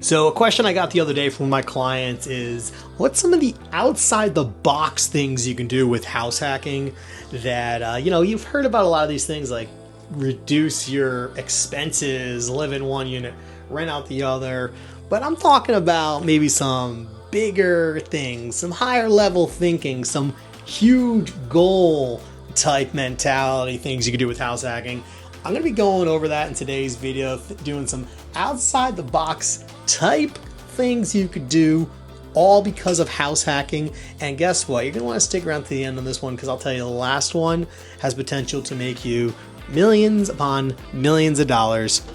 So a question I got the other day from my clients is, what's some of the outside the box things you can do with house hacking that, you've heard about a lot of these things like reduce your expenses, live in one unit, rent out the other. But I'm talking about maybe some bigger things, some higher level thinking, some huge goal type mentality things you can do with house hacking. I'm going to be going over that in today's video, doing some outside the box type things you could do, all because of house hacking. And guess what? You're going to want to stick around to the end on this one, because I'll tell you the last one has potential to make you millions upon millions of dollars.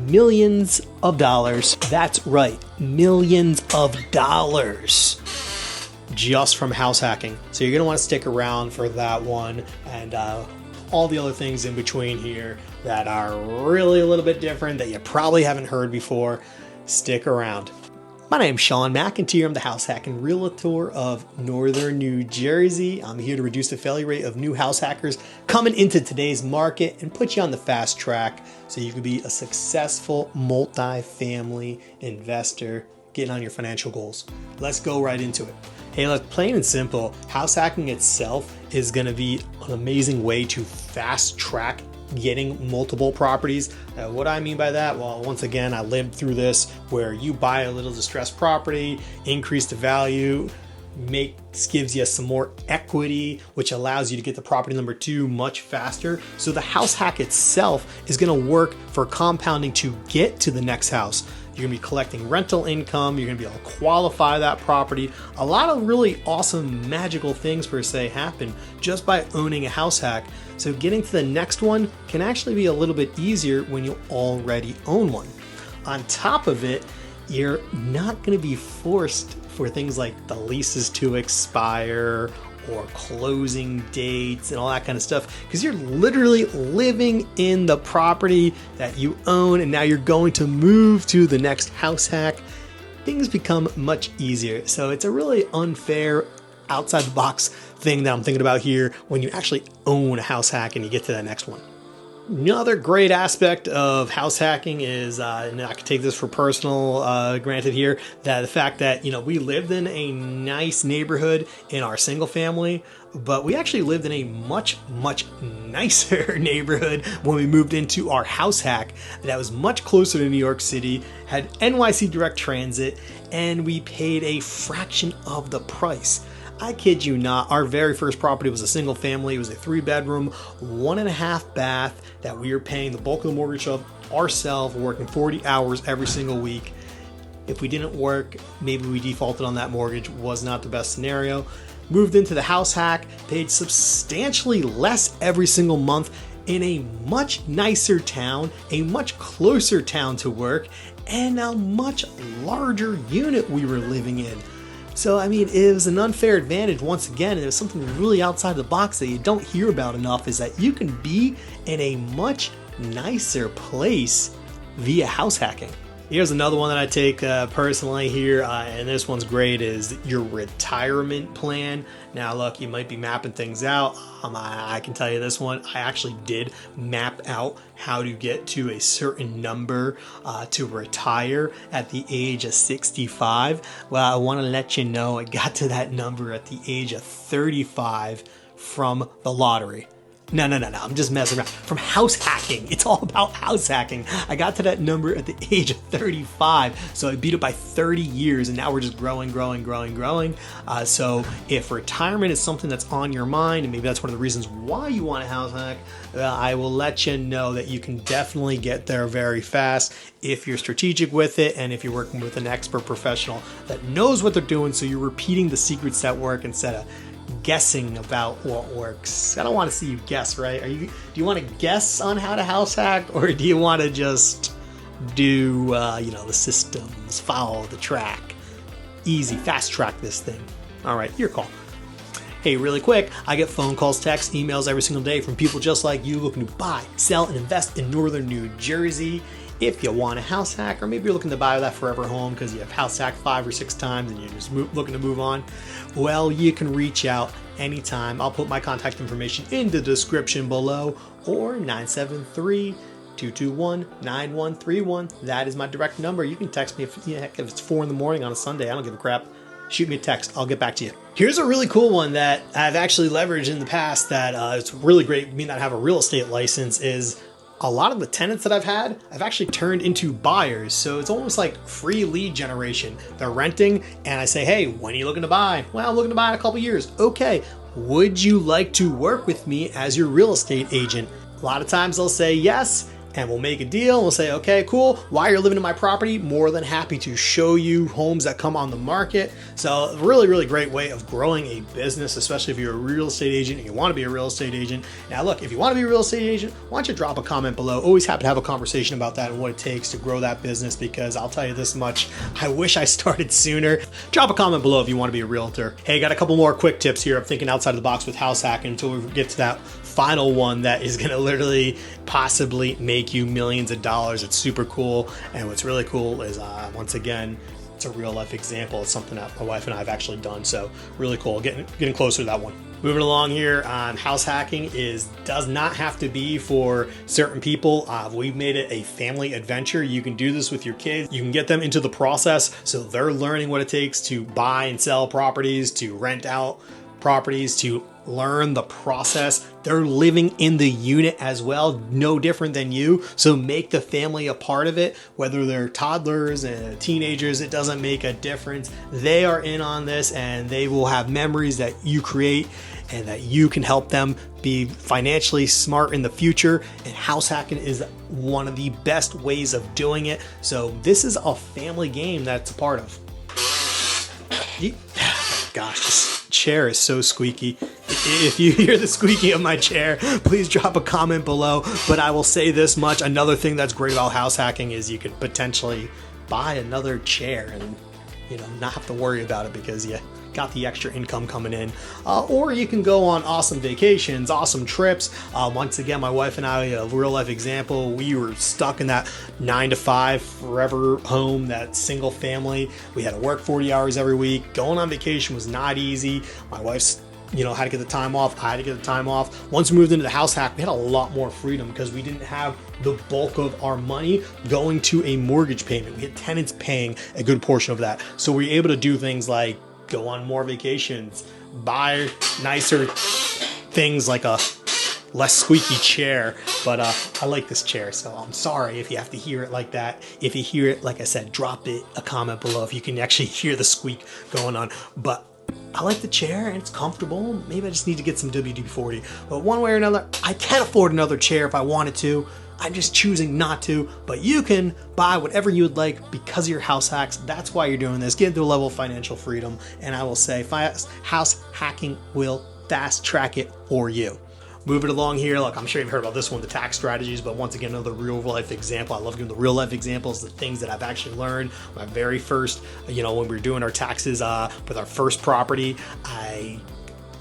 Millions of dollars. That's right. Millions of dollars just from house hacking. So you're going to want to stick around for that one and all the other things in between here that are really a little bit different that you probably haven't heard before. Stick around. My name's Sean McIntyre. I'm the house hacking realtor of Northern New Jersey. I'm here to reduce the failure rate of new house hackers coming into today's market and put you on the fast track so you can be a successful multi-family investor getting on your financial goals. Let's go right into it. Hey, look, plain and simple, house hacking itself is going to be an amazing way to fast track getting multiple properties. What do I mean by that? Well, once again, I lived through this where you buy a little distressed property, increase the value, gives you some more equity, which allows you to get the property number two much faster. So the house hack itself is going to work for compounding to get to the next house. You're going to be collecting rental income. You're going to be able to qualify that property. A lot of really awesome magical things per se happen just by owning a house hack. So getting to the next one can actually be a little bit easier when you already own one. On top of it, you're not going to be forced for things like the leases to expire or closing dates and all that kind of stuff, because you're literally living in the property that you own, and now you're going to move to the next house hack. Things become much easier. So it's a really unfair outside the box thing that I'm thinking about here when you actually own a house hack and you get to that next one. Another great aspect of house hacking is, and I can take this for personal granted here, that the fact that, we lived in a nice neighborhood in our single family, but we actually lived in a much, much nicer neighborhood when we moved into our house hack that was much closer to New York City, had NYC direct transit, and we paid a fraction of the price. I kid you not, our very first property was a single family. It was a 3-bedroom, 1.5 bath that we were paying the bulk of the mortgage of ourselves, working 40 hours every single week. If we didn't work, maybe we defaulted on that mortgage. Was not the best scenario. Moved into the house hack, paid substantially less every single month in a much nicer town, a much closer town to work, and a much larger unit we were living in. So, it was an unfair advantage once again, and it was something really outside the box that you don't hear about enough, is that you can be in a much nicer place via house hacking. Here's another one that I take personally here, and this one's great, is your retirement plan. Now, look, you might be mapping things out. I can tell you this one, I actually did map out how to get to a certain number to retire at the age of 65. Well, I want to let you know I got to that number at the age of 35 from the lottery. No, I'm just messing around. From house hacking. It's all about house hacking. I got to that number at the age of 35, so I beat it by 30 years, and now we're just growing. So if retirement is something that's on your mind, and maybe that's one of the reasons why you want a house hack, I will let you know that you can definitely get there very fast if you're strategic with it, and if you're working with an expert professional that knows what they're doing, so you're repeating the secrets that work instead of guessing about what works. I don't want to see you guess, right? Do you want to guess on how to house hack, or do you want to just do the systems, follow the track, easy, fast track this thing? All right, your call. Hey, really quick, I get phone calls, texts, emails every single day from people just like you looking to buy, sell, and invest in Northern New Jersey. If you want a house hack, or maybe you're looking to buy that forever home because you have house hacked 5 or 6 times and you're just looking to move on, well, you can reach out anytime. I'll put my contact information in the description below, or 973 221-9131. That is my direct number. You can text me if it's 4 in the morning on a Sunday. I don't give a crap. Shoot me a text. I'll get back to you. Here's a really cool one that I've actually leveraged in the past that it's really great. Me not have a real estate license is a lot of the tenants that I've had, I've actually turned into buyers. So it's almost like free lead generation. They're renting and I say, hey, when are you looking to buy? Well, I'm looking to buy in a couple years. Okay. Would you like to work with me as your real estate agent? A lot of times they'll say yes, and we'll make a deal. We'll say, okay, cool. While you're living in my property, more than happy to show you homes that come on the market. So really, really great way of growing a business, especially if you're a real estate agent and you want to be a real estate agent. Now, look, if you want to be a real estate agent, why don't you drop a comment below? Always happy to have a conversation about that and what it takes to grow that business, because I'll tell you this much, I wish I started sooner. Drop a comment below if you want to be a realtor. Hey, got a couple more quick tips here. I'm thinking outside of the box with house hacking until we get to that final one that is going to literally possibly make you millions of dollars. It's super cool. And what's really cool is once again, it's a real life example. It's something that my wife and I have actually done. So really cool. Getting closer to that one. Moving along here, house hacking does not have to be for certain people. We've made it a family adventure. You can do this with your kids. You can get them into the process so they're learning what it takes to buy and sell properties, to rent out properties, to learn the process. They're living in the unit as well, no different than you. So make the family a part of it, whether they're toddlers and teenagers, it doesn't make a difference. They are in on this and they will have memories that you create and that you can help them be financially smart in the future. And house hacking is one of the best ways of doing it. So this is a family game that's a part of. Gosh, this chair is so squeaky. If you hear the squeaking of my chair, please drop a comment below. But I will say this much. Another thing that's great about house hacking is you could potentially buy another chair and, not have to worry about it because you got the extra income coming in. Or you can go on awesome vacations, awesome trips. Once again, my wife and I, a real life example, we were stuck in that 9-to-5 forever home, that single family. We had to work 40 hours every week. Going on vacation was not easy. My wife's had to get the time off. I had to get the time off. Once we moved into the house hack, we had a lot more freedom because we didn't have the bulk of our money going to a mortgage payment. We had tenants paying a good portion of that. So we were able to do things like go on more vacations, buy nicer things like a less squeaky chair. But I like this chair, so I'm sorry if you have to hear it like that. If you hear it, like I said, drop it a comment below if you can actually hear the squeak going on. But I like the chair and it's comfortable. Maybe I just need to get some WD-40. But one way or another, I can't afford another chair if I wanted to. I'm just choosing not to. But you can buy whatever you would like because of your house hacks. That's why you're doing this. Get to a level of financial freedom. And I will say, house hacking will fast track it for you. Moving along here, look, I'm sure you've heard about this one, the tax strategies, but once again, another real life example. I love giving the real life examples, the things that I've actually learned. My very first, when we were doing our taxes with our first property, I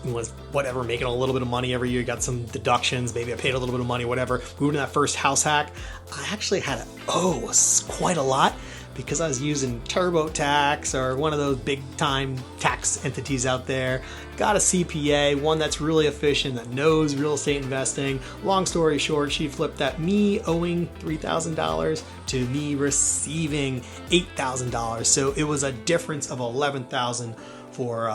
was making a little bit of money every year, got some deductions, maybe I paid a little bit of money, whatever. Moving to that first house hack, I actually had to owe quite a lot because I was using TurboTax or one of those big time tax entities out there. Got a CPA, one that's really efficient, that knows real estate investing. Long story short, she flipped that me owing $3,000 to me receiving $8,000. So it was a difference of $11,000 for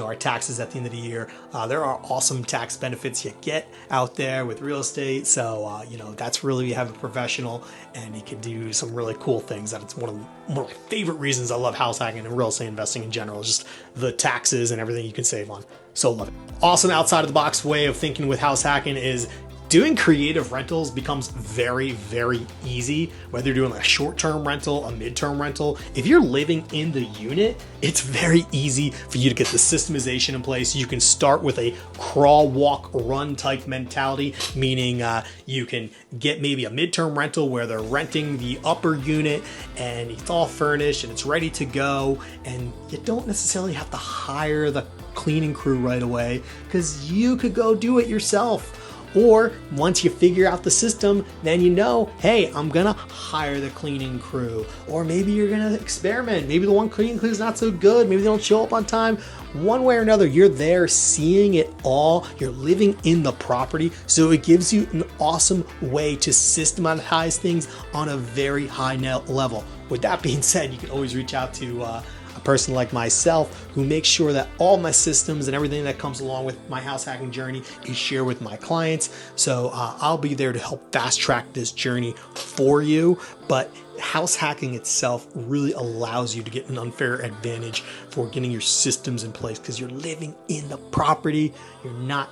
our taxes at the end of the year. There are awesome tax benefits you get out there with real estate. So, that's really, you have a professional and you can do some really cool things. That it's one of my favorite reasons I love house hacking and real estate investing in general, is just the taxes and everything you can save on. So love it. Awesome outside of the box way of thinking with house hacking is doing creative rentals becomes very, very easy. Whether you're doing a short-term rental, a mid-term rental, if you're living in the unit, it's very easy for you to get the systemization in place. You can start with a crawl, walk, run type mentality, meaning you can get maybe a mid-term rental where they're renting the upper unit and it's all furnished and it's ready to go. And you don't necessarily have to hire the cleaning crew right away because you could go do it yourself. Or once you figure out the system, then you know, hey, I'm gonna hire the cleaning crew. Or maybe you're gonna experiment. Maybe the one cleaning crew is not so good. Maybe they don't show up on time. One way or another, you're there seeing it all. You're living in the property. So it gives you an awesome way to systematize things on a very high level. With that being said, you can always reach out to a person like myself who makes sure that all my systems and everything that comes along with my house hacking journey is shared with my clients. So I'll be there to help fast track this journey for you. But house hacking itself really allows you to get an unfair advantage for getting your systems in place because you're living in the property. You're not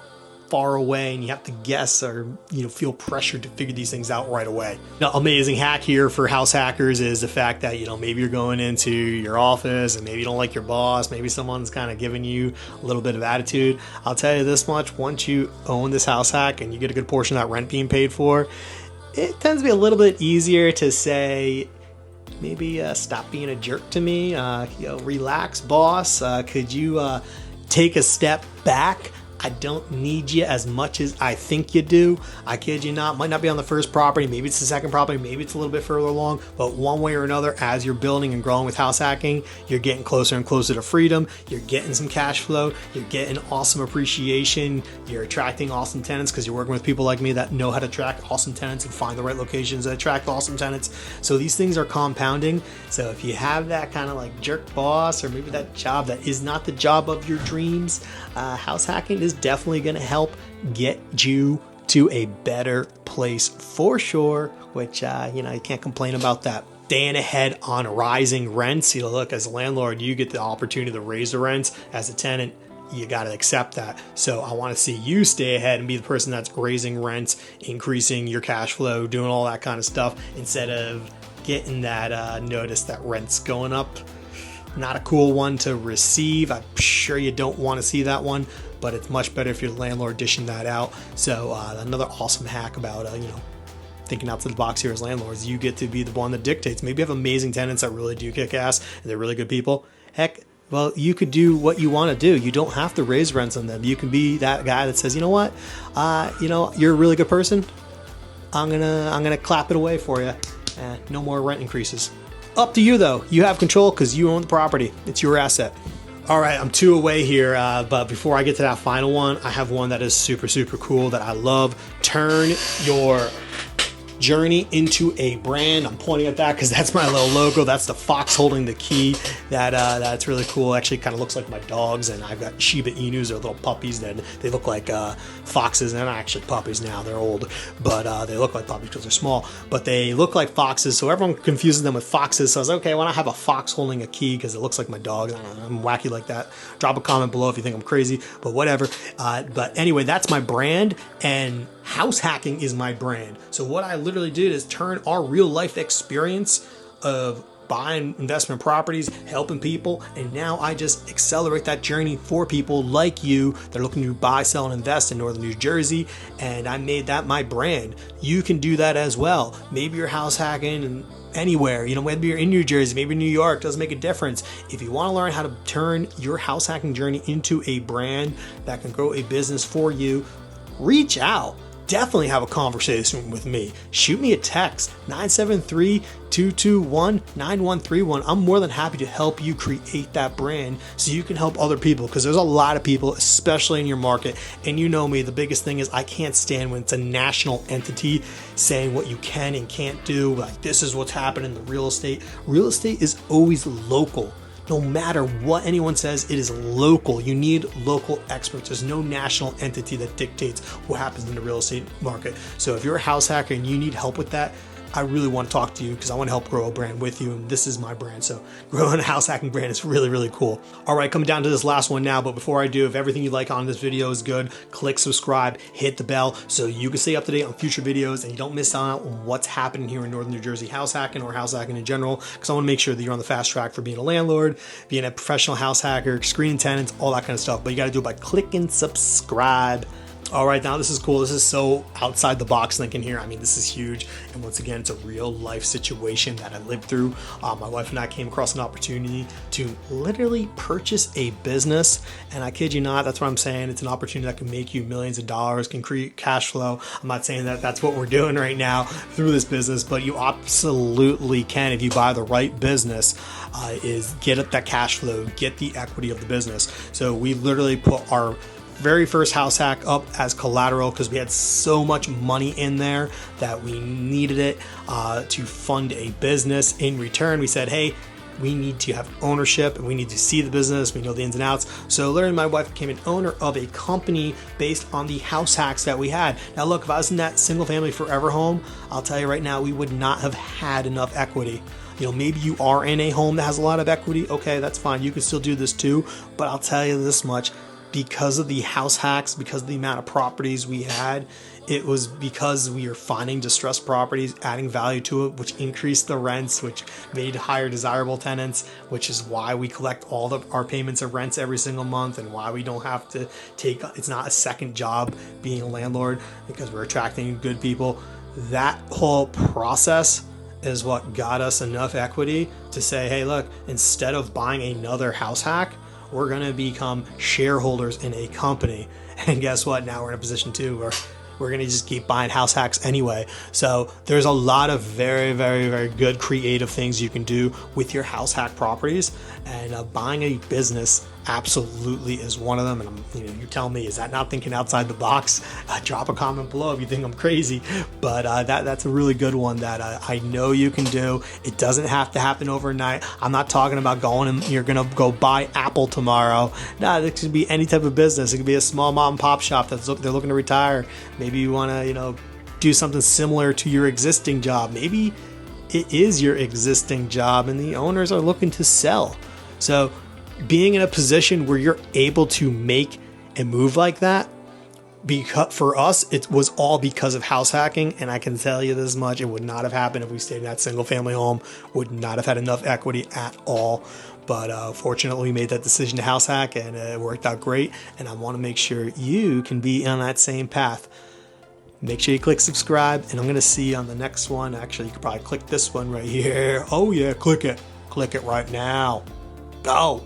far away and you have to guess or feel pressured to figure these things out right away. Now, amazing hack here for house hackers is the fact that maybe you're going into your office and maybe you don't like your boss, maybe someone's kind of giving you a little bit of attitude. I'll tell you this much, once you own this house hack and you get a good portion of that rent being paid for, it tends to be a little bit easier to say, maybe stop being a jerk to me, relax boss, could you take a step back? I don't need you as much as I think you do. I kid you not, might not be on the first property, maybe it's the second property, maybe it's a little bit further along, but one way or another, as you're building and growing with house hacking, you're getting closer and closer to freedom, you're getting some cash flow, you're getting awesome appreciation, you're attracting awesome tenants because you're working with people like me that know how to attract awesome tenants and find the right locations that attract awesome tenants. So these things are compounding. So if you have that kind of like jerk boss or maybe that job that is not the job of your dreams, house hacking is definitely going to help get you to a better place for sure, which you can't complain about that. Staying ahead on rising rents. Look, as a landlord, you get the opportunity to raise the rents. As a tenant, you got to accept that. So I want to see you stay ahead and be the person that's raising rents, increasing your cash flow, doing all that kind of stuff instead of getting that notice that rent's going up. Not a cool one to receive. I'm sure you don't want to see that one, but it's much better if you're the landlord dishing that out. So another awesome hack about thinking outside the box here as landlords, you get to be the one that dictates. Maybe you have amazing tenants that really do kick ass and they're really good people. Heck, well, you could do what you want to do. You don't have to raise rents on them. You can be that guy that says, you know what, you're a really good person. I'm gonna clap it away for you. No more rent increases. Up to you though. You have control because you own the property. It's your asset. All right, I'm 2 away here, but before I get to that final one, I have one that is super, super cool that I love. Turn your journey into a brand. I'm pointing at that because that's my little logo. That's the fox holding the key. That's really cool. Actually kind of looks like my dogs, and I've got Shiba Inus. They're little puppies. Then they look like foxes. They're not actually puppies now. They're old, but they look like puppies because they're small. But they look like foxes, so everyone confuses them with foxes. So I was like, okay, why not have a fox holding a key because it looks like my dog? I'm wacky like that. Drop a comment below if you think I'm crazy, but whatever. But anyway, that's my brand, and house hacking is my brand. So what I literally did is turn our real life experience of buying investment properties, helping people, and now I just accelerate that journey for people like you that are looking to buy, sell, and invest in Northern New Jersey, and I made that my brand. You can do that as well. Maybe you're house hacking and anywhere, maybe you're in New Jersey, maybe New York, doesn't make a difference. If you want to learn how to turn your house hacking journey into a brand that can grow a business for you, reach out. Definitely have a conversation with me. Shoot me a text, 973-221-9131. I'm more than happy to help you create that brand so you can help other people, because there's a lot of people, especially in your market. And you know me, the biggest thing is I can't stand when it's a national entity saying what you can and can't do. Like, this is what's happening in the real estate. Real estate is always local. No matter what anyone says, it is local. You need local experts. There's no national entity that dictates what happens in the real estate market. So if you're a house hacker and you need help with that, I really want to talk to you because I want to help grow a brand with you, and this is my brand. So growing a house hacking brand is really, really cool. All right, coming down to this last one now, but before I do, if everything you like on this video is good, click subscribe, hit the bell so you can stay up to date on future videos and you don't miss out on what's happening here in Northern New Jersey house hacking or house hacking in general, because I want to make sure that you're on the fast track for being a landlord, being a professional house hacker, screening tenants, all that kind of stuff. But you got to do it by clicking subscribe. All right, now this is cool. This is so outside the box thinking here. I mean, this is huge. And once again, it's a real life situation that I lived through. My wife and I came across an opportunity to literally purchase a business. And I kid you not, that's what I'm saying. It's an opportunity that can make you millions of dollars, can create cash flow. I'm not saying that that's what we're doing right now through this business, but you absolutely can if you buy the right business. Is get up that cash flow, get the equity of the business. So we literally put our very first house hack up as collateral because we had so much money in there that we needed it to fund a business. In return, we said, hey, we need to have ownership and we need to see the business. We know the ins and outs. So literally my wife became an owner of a company based on the house hacks that we had. Now look, if I was in that single family forever home, I'll tell you right now, we would not have had enough equity. You know, maybe you are in a home that has a lot of equity. Okay, that's fine. You can still do this too. But I'll tell you this much. Because of the house hacks, because of the amount of properties we had, it was because we were finding distressed properties, adding value to it, which increased the rents, which made higher desirable tenants, which is why we collect all of our payments of rents every single month and why we don't have to it's not a second job being a landlord because we're attracting good people. That whole process is what got us enough equity to say, hey, look, instead of buying another house hack, we're going to become shareholders in a company. And guess what? Now we're in a position too where we're going to just keep buying house hacks anyway. So there's a lot of very, very, very good creative things you can do with your house hack properties. And buying a business absolutely is one of them. And you tell me, is that not thinking outside the box? Drop a comment below if you think I'm crazy. But that's a really good one that I know you can do. It doesn't have to happen overnight. I'm not talking about going and you're going to go buy Apple tomorrow. No, it could be any type of business. It could be a small mom and pop shop they're looking to retire. Maybe you want to, do something similar to your existing job. Maybe it is your existing job and the owners are looking to sell. So being in a position where you're able to make a move like that, because for us, it was all because of house hacking. And I can tell you this much, it would not have happened if we stayed in that single family home, would not have had enough equity at all. But fortunately, we made that decision to house hack and it worked out great. And I want to make sure you can be on that same path. Make sure you click subscribe and I'm going to see you on the next one. Actually, you could probably click this one right here. Oh yeah, click it. Click it right now. Go.